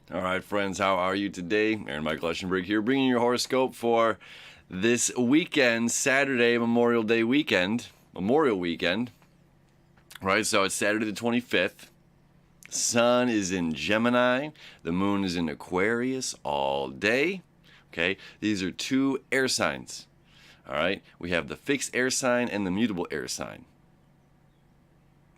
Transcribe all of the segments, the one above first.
All right, friends, how are you today? Aaron Michael Eschenberg here, bringing your horoscope for this weekend, Saturday, Memorial Weekend. Right, so it's Saturday the 25th. Sun is in Gemini. The moon is in Aquarius all day. Okay, these are two air signs. All right, we have the fixed air sign and the mutable air sign.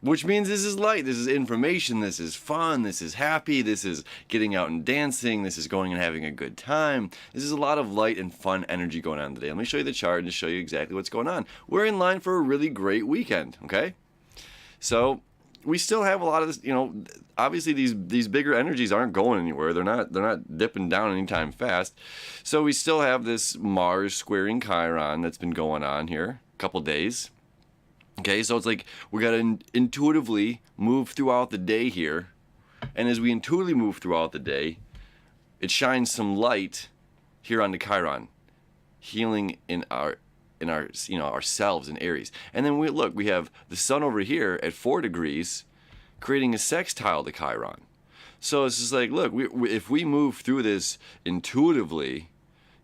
Which means this is light, this is information, this is fun, this is happy, this is getting out and dancing, this is going and having a good time. This is a lot of light and fun energy going on today. Let me show you the chart and just show you exactly what's going on. We're in line for a really great weekend, okay? So we still have a lot of this, obviously these bigger energies aren't going anywhere. They're not dipping down anytime fast. So we still have this Mars squaring Chiron that's been going on here a couple days. Okay, so it's like we got to intuitively move throughout the day here. And as we intuitively move throughout the day, it shines some light here on the Chiron, healing in ourselves in Aries. And then we have the sun over here at 4 degrees creating a sextile to Chiron. So it's just like, look, if we move through this intuitively,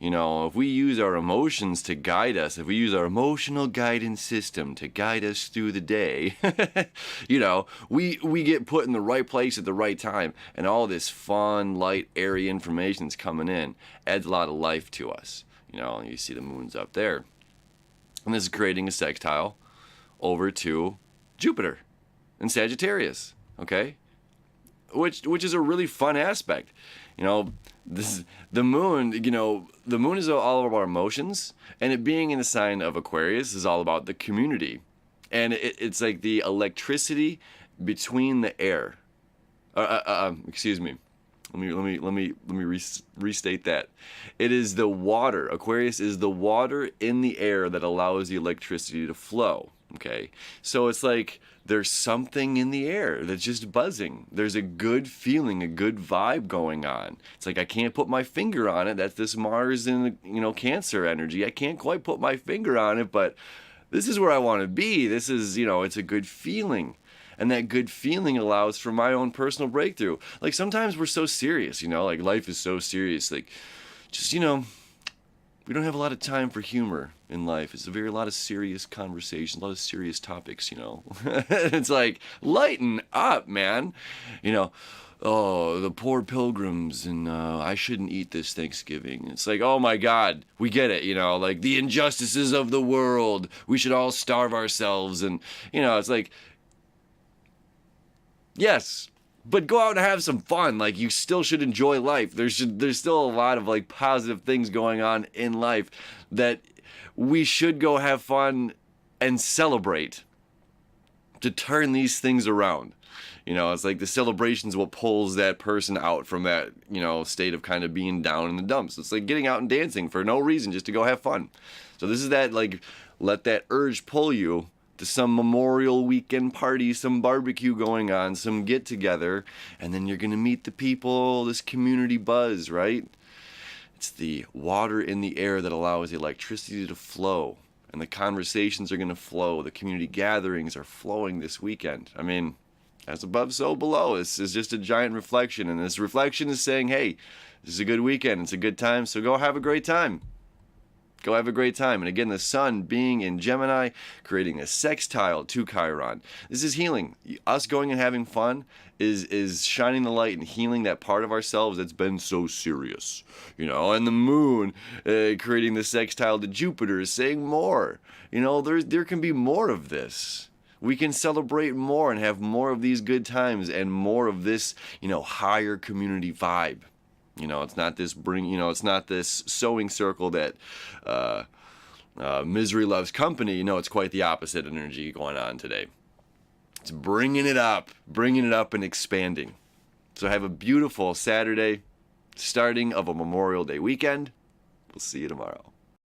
if we use our emotions to guide us, if we use our emotional guidance system to guide us through the day, we get put in the right place at the right time, and all this fun, light, airy information that's coming in adds a lot of life to us. You see the moon's up there. And this is creating a sextile over to Jupiter in Sagittarius, okay? Which is a really fun aspect. The moon is all about emotions, and it being in the sign of Aquarius is all about the community. And it's like the electricity between the air. Excuse me. Let me restate that. It is the water. Aquarius is the water in the air that allows the electricity to flow. Okay, so it's like there's something in the air that's just buzzing. There's a good feeling, a good vibe going on. It's like I can't put my finger on it. That's this Mars and Cancer energy. I can't quite put my finger on it, but this is where I want to be. This is it's a good feeling. And that good feeling allows for my own personal breakthrough. Like sometimes we're so serious, like life is so serious. Like just, we don't have a lot of time for humor in life. It's a lot of serious conversations, a lot of serious topics, It's like, lighten up, man. Oh, the poor pilgrims, and I shouldn't eat this Thanksgiving. It's like, oh my God, we get it, like the injustices of the world. We should all starve ourselves. And, it's like, yes, but go out and have some fun. Like, you still should enjoy life. There's still a lot of like positive things going on in life that we should go have fun and celebrate to turn these things around. It's like the celebrations what pulls that person out from that, state of kind of being down in the dumps. It's like getting out and dancing for no reason, just to go have fun. So this is that, like, let that urge pull you to some Memorial Weekend party, some barbecue going on, some get together, and then you're going to meet the people, this community buzz, right? It's the water in the air that allows the electricity to flow, and the conversations are going to flow. The community gatherings are flowing this weekend. I mean, as above, so below. This is just a giant reflection, and this reflection is saying, hey, this is a good weekend, it's a good time, so go have a great time. Go have a great time. And again, the sun being in Gemini, creating a sextile to Chiron. This is healing. Us going and having fun is shining the light and healing that part of ourselves that's been so serious. And the moon creating the sextile to Jupiter is saying more. There can be more of this. We can celebrate more and have more of these good times and more of this, higher community vibe. It's not this it's not this sewing circle that misery loves company. It's quite the opposite energy going on today. It's bringing it up and expanding. So have a beautiful Saturday, starting of a Memorial Day weekend. We'll see you tomorrow.